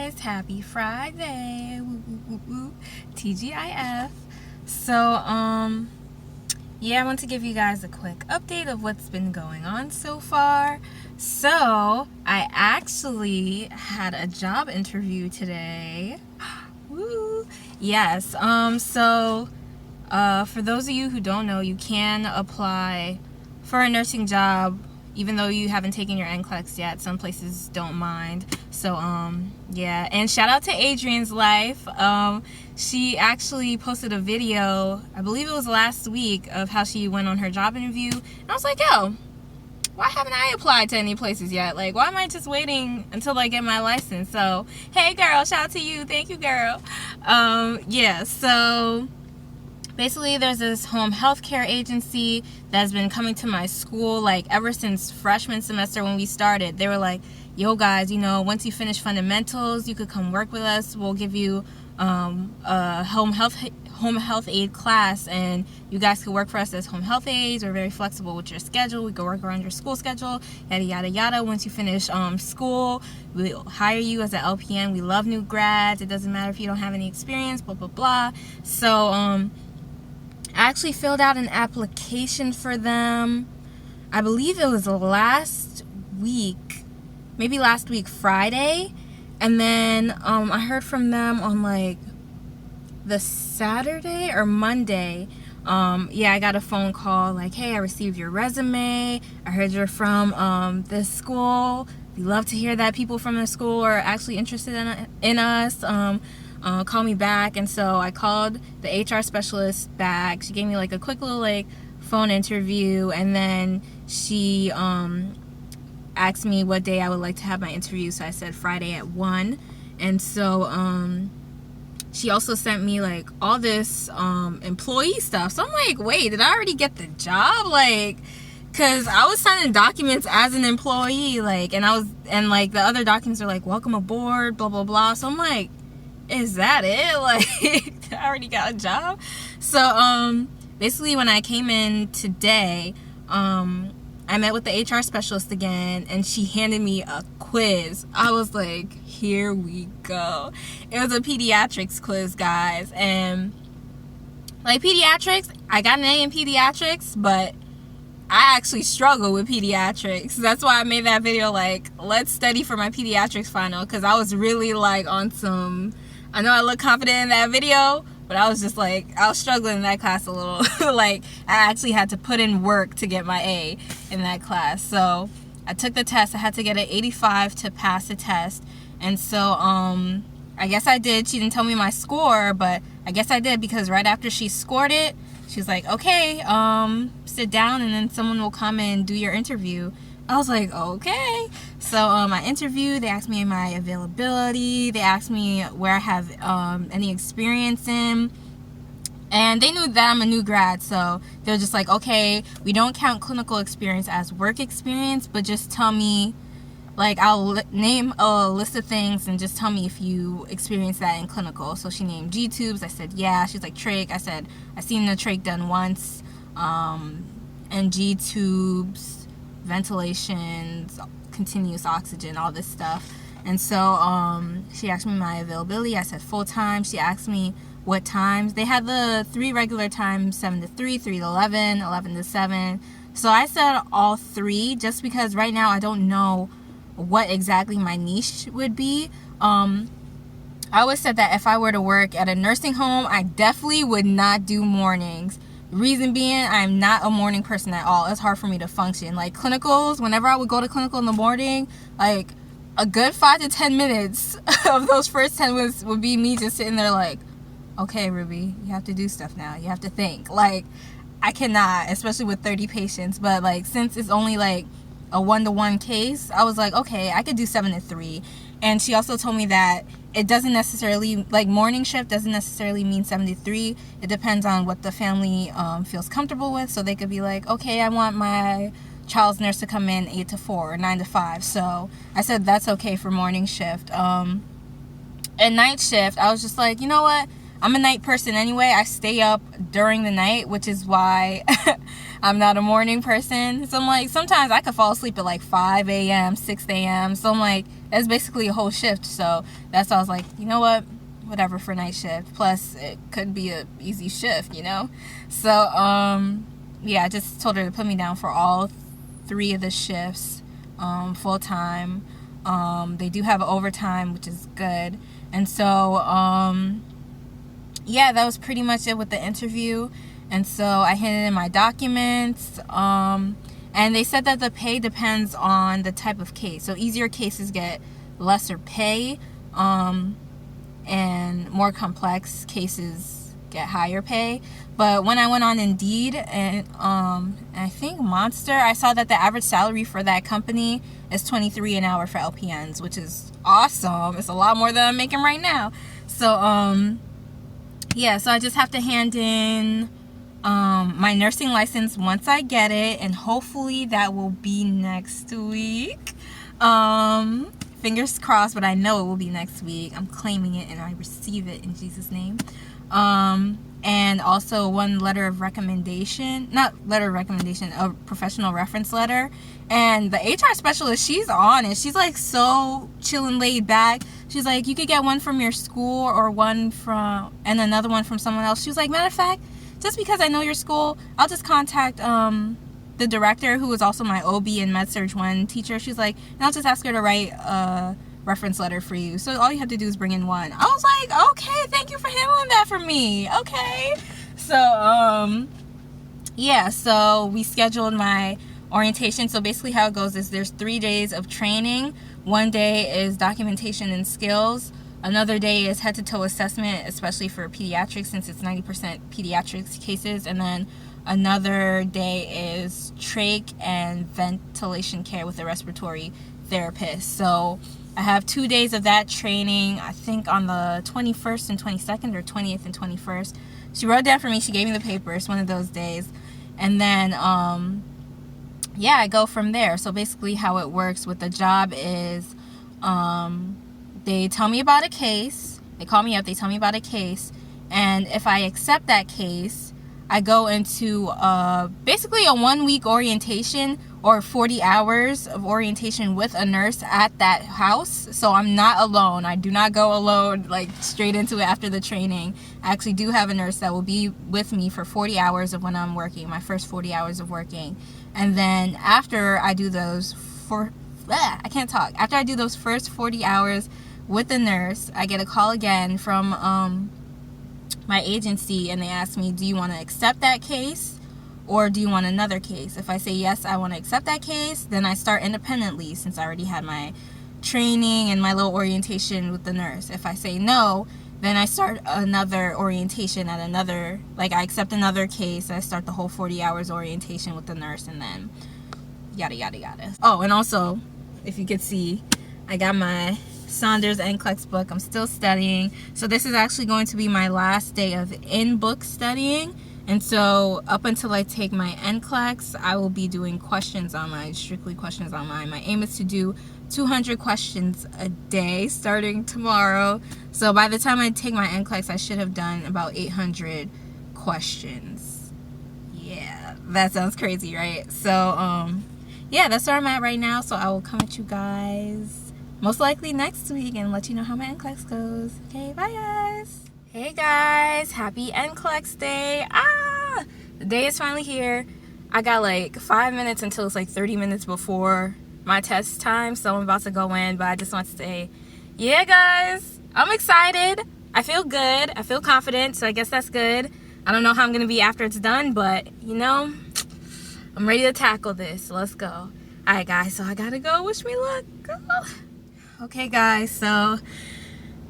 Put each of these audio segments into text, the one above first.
guys, happy Friday. Woo, woo, woo, woo. TGIF. So, yeah, I want to give you guys a quick update of what's been going on so far. So, I actually had a job interview today. Woo! Yes. For those of you who don't know, you can apply for a nursing job even though you haven't taken your NCLEX yet. Some places don't mind. So, yeah. And shout out to Adrian's Life. She actually posted a video, I believe it was last week, of how she went on her job interview. And I was like, yo, why haven't I applied to any places yet? Like, why am I just waiting until I get my license? So, hey, girl, shout out to you. Thank you, girl. Yeah, so basically, there's this home health care agency that's been coming to my school, like, ever since freshman semester when we started. They were like, yo, guys, you know, once you finish fundamentals, you could come work with us. We'll give you a home health aid class, and you guys could work for us as home health aides. We're very flexible with your schedule. We can work around your school schedule, yada, yada, yada. Once you finish school, we'll hire you as an LPN. We love new grads. It doesn't matter if you don't have any experience, blah, blah, blah. So, I actually filled out an application for them. I believe it was last week, maybe last week Friday, and then I heard from them on like the Saturday or Monday. Yeah, I got a phone call like, hey, I received your resume. I heard you're from this school. We love to hear that people from the school are actually interested in us. Call me back. And so I called the HR specialist back. She gave me like a quick little like phone interview, and then she asked me what day I would like to have my interview. So I said Friday at 1. And so she also sent me like all this employee stuff. So I'm like, wait, did I already get the job? Like, because I was signing documents as an employee, like, and like the other documents are like, welcome aboard, blah, blah, blah. So I'm like, is that it? Like, I already got a job. So basically when I came in today, I met with the HR specialist again, and she handed me a quiz. I was like, here we go. It was a pediatrics quiz, guys. And like pediatrics, I got an A in pediatrics, but I actually struggle with pediatrics. That's why I made that video like, let's study for my pediatrics final, because I was really like on some, I know I look confident in that video, but I was just like, I was struggling in that class a little. Like, I actually had to put in work to get my A in that class. So I took the test. I had to get an 85 to pass the test. And so I guess I did. She didn't tell me my score, but I guess I did, because right after she scored it, she's like, okay, sit down and then someone will come and do your interview. I was like, okay. So I interviewed. They asked me my availability. They asked me where I have any experience in. And they knew that I'm a new grad, so they were just like, okay, we don't count clinical experience as work experience, but just tell me, like, I'll name a list of things and just tell me if you experience that in clinical. So she named G-tubes. I said, yeah. She's like, trach. I said, I've seen the trach done once. And G-tubes, ventilations, continuous oxygen, all this stuff. And so she asked me my availability. I said full-time. She asked me what times. They had the 3 regular times, 7 to 3, 3 to 11, 11 to 7. So I said all 3 just because right now I don't know what exactly my niche would be. I always said that if I were to work at a nursing home, I definitely would not do mornings. Reason being, I'm not a morning person at all. It's hard for me to function. Like clinicals, whenever I would go to clinical in the morning, like a good 5 to 10 minutes of those first 10 minutes would be me just sitting there like, okay, Ruby, you have to do stuff now. You have to think. Like, I cannot, especially with 30 patients. But like, since it's only like a 1-to-1 case, I was like, okay, I could do 7 to 3. And she also told me that it doesn't necessarily, like, morning shift doesn't necessarily mean 7 to 3. It depends on what the family feels comfortable with. So they could be like, okay, I want my child's nurse to come in 8 to 4 or 9 to 5. So I said that's okay for morning shift. And night shift, I was just like, you know what? I'm a night person anyway. I stay up during the night, which is why I'm not a morning person. So I'm like, sometimes I could fall asleep at like 5 a.m., 6 a.m. So I'm like, that's basically a whole shift. So that's why I was like, you know what? Whatever for night shift. Plus, it could be a easy shift, you know? So, yeah, I just told her to put me down for all 3 of the shifts, full time. They do have overtime, which is good. And so, yeah, that was pretty much it with the interview. And so I handed in my documents, and they said that the pay depends on the type of case. So easier cases get lesser pay, and more complex cases get higher pay. But when I went on Indeed and I think Monster, I saw that the average salary for that company is $23 an hour for LPNs, which is awesome. It's a lot more than I'm making right now. So yeah, so I just have to hand in my nursing license once I get it, and hopefully that will be next week. Fingers crossed, but I know it will be next week. I'm claiming it and I receive it in Jesus' name. And also one letter of recommendation, not letter of recommendation, a professional reference letter. And the HR specialist, she's on it. She's like so chill and laid back. She's like, you could get one from your school or one from, and another one from someone else. She was like, matter of fact, just because I know your school, I'll just contact the director, who was also my OB and MedSurg 1 teacher. She's like, and I'll just ask her to write a reference letter for you. So all you have to do is bring in one. I was like, okay, thank you for handling that for me. Okay. So, yeah, so we scheduled my orientation. So basically how it goes is there's 3 days of training. 1 day is documentation and skills. Another day is head-to-toe assessment, especially for pediatrics, since it's 90% pediatrics cases. And then another day is trach and ventilation care with a respiratory therapist. So I have 2 days of that training, I think on the 21st and 22nd, or 20th and 21st. She wrote down for me. She gave me the papers one of those days. And then, yeah, I go from there. So basically how it works with the job is they tell me about a case. They call me up. They tell me about a case. And if I accept that case, I go into basically a 1-week orientation or 40 hours of orientation with a nurse at that house. So I'm not alone. I do not go alone like straight into it after the training. I actually do have a nurse that will be with me for 40 hours of when I'm working, my first 40 hours of working. And then after I do those after I do those first 40 hours with the nurse, I get a call again from my agency, and they ask me, do you want to accept that case or do you want another case? If I say yes, I want to accept that case, then I start independently, since I already had my training and my little orientation with the nurse. If I say no, then I start another orientation at another, like I accept another case, I start the whole 40 hours orientation with the nurse, and then yada yada yada. Oh, and also, if you could see, I got my Saunders NCLEX book. I'm still studying. So this is actually going to be my last day of in-book studying. And so up until I take my NCLEX, I will be doing questions online, strictly questions online. My aim is to do 200 questions a day starting tomorrow. So by the time I take my NCLEX, I should have done about 800 questions. Yeah, that sounds crazy, right? So, yeah, that's where I'm at right now. So I will come at you guys most likely next week and let you know how my NCLEX goes. Okay, bye guys. Hey guys, happy NCLEX day. The day is finally here. I got like 5 minutes until it's like 30 minutes before my test time, so I'm about to go in, but I just want to say, yeah guys, I'm excited. I feel good. I feel confident, so I guess that's good. I don't know how I'm going to be after it's done, but you know, I'm ready to tackle this. So let's go. Alright guys, so I gotta go. Wish me luck. Okay guys, so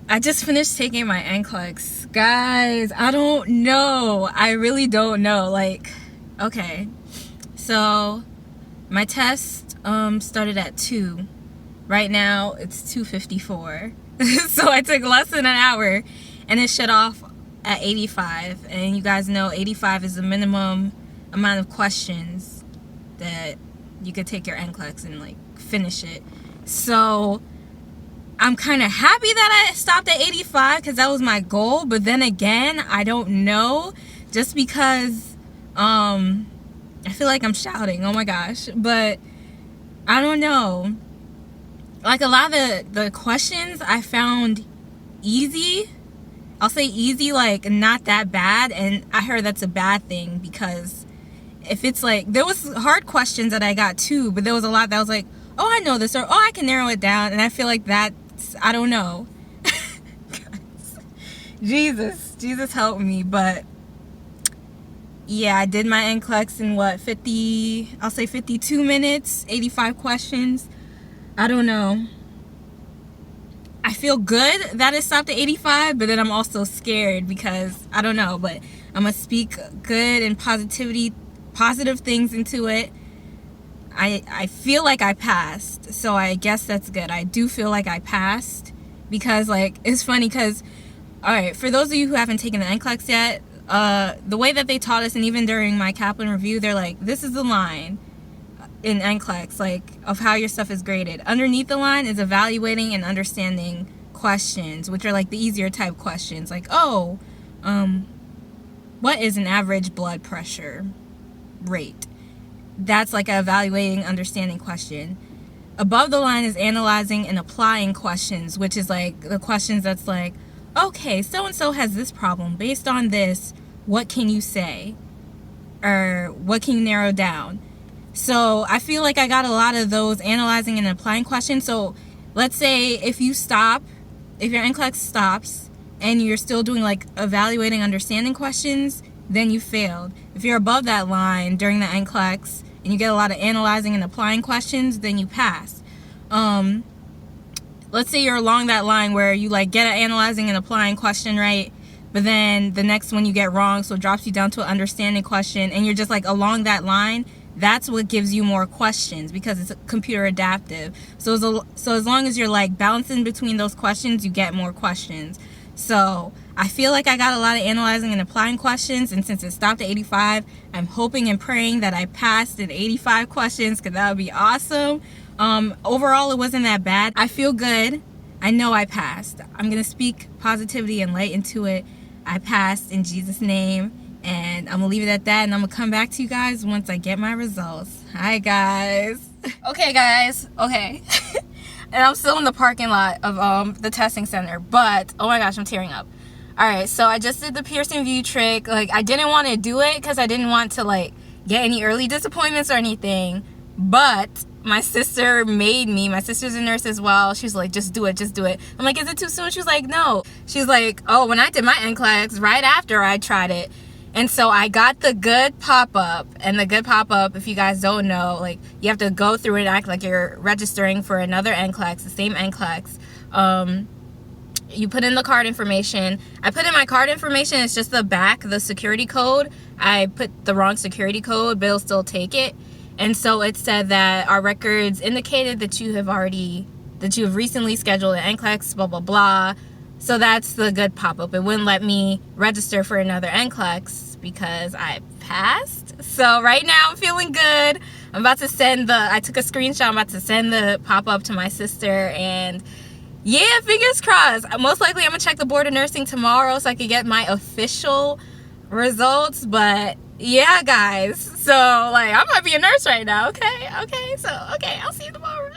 I just finished taking my NCLEX. Guys, I don't know. I really don't know. Like, okay. So my test started at 2. Right now it's 2:54. So I took less than an hour and it shut off at 85. And you guys know 85 is the minimum amount of questions that you could take your NCLEX and like finish it. So I'm kind of happy that I stopped at 85 because that was my goal. But then again, I don't know, just because I feel like I'm shouting. Oh my gosh. But I don't know. Like, a lot of the questions I found easy. I'll say easy, like not that bad. And I heard that's a bad thing, because if it's like, there was hard questions that I got too, but there was a lot that was like, oh, I know this, or oh, I can narrow it down. And I feel like that's, I don't know. Jesus help me. But yeah, I did my NCLEX in what, 50, I'll say 52 minutes, 85 questions. I don't know. I feel good that it stopped at 85, but then I'm also scared because I don't know, but I'm gonna speak good and positive things into it. I feel like I passed, so I guess that's good. I do feel like I passed, because like, it's funny because, all right, for those of you who haven't taken the NCLEX yet, the way that they taught us, and even during my Kaplan review, they're like, this is the line in NCLEX, like, of how your stuff is graded. Underneath the line is evaluating and understanding questions, which are like the easier type questions, like, oh, what is an average blood pressure rate? That's like an evaluating, understanding question. Above the line is analyzing and applying questions, which is like the questions that's like, okay, so-and-so has this problem. Based on this, what can you say? Or what can you narrow down? So I feel like I got a lot of those analyzing and applying questions. So let's say if your NCLEX stops and you're still doing like evaluating, understanding questions, then you failed. If you're above that line during the NCLEX and you get a lot of analyzing and applying questions, then you pass. Let's say you're along that line where you like get an analyzing and applying question right, but then the next one you get wrong, so it drops you down to an understanding question, and you're just like along that line. That's what gives you more questions, because it's computer adaptive. So as long as you're like balancing between those questions, you get more questions. So I feel like I got a lot of analyzing and applying questions, and since it stopped at 85, I'm hoping and praying that I passed in 85 questions, because that would be awesome. Overall, it wasn't that bad. I feel good. I know I passed. I'm going to speak positivity and light into it. I passed in Jesus' name. And I'm going to leave it at that, and I'm going to come back to you guys once I get my results. Hi, guys. Okay, guys. Okay. And I'm still in the parking lot of the testing center, but, oh my gosh, I'm tearing up. All right, so I just did the Pearson VUE trick. Like, I didn't want to do it because I didn't want to, like, get any early disappointments or anything, but my sister made me. My sister's a nurse as well. She's like, just do it, just do it. I'm like, is it too soon? She's like, no. She's like, oh, when I did my NCLEX, right after I tried it. And so I got the good pop-up, and the good pop-up, if you guys don't know, like, you have to go through and act like you're registering for another NCLEX, the same NCLEX. You put in the card information. I put in my card information. It's just the back, the security code. I put the wrong security code, but it'll still take it. And so it said that our records indicated that you have recently scheduled an NCLEX, blah, blah, blah. So that's the good pop-up. It wouldn't let me register for another NCLEX because I passed. So right now I'm feeling good. I'm about to I took a screenshot. I'm about to send the pop-up to my sister, and yeah, fingers crossed. Most likely I'm gonna check the Board of Nursing tomorrow so I can get my official results. But yeah, guys, so like, I might be a nurse right now. Okay, so I'll see you tomorrow.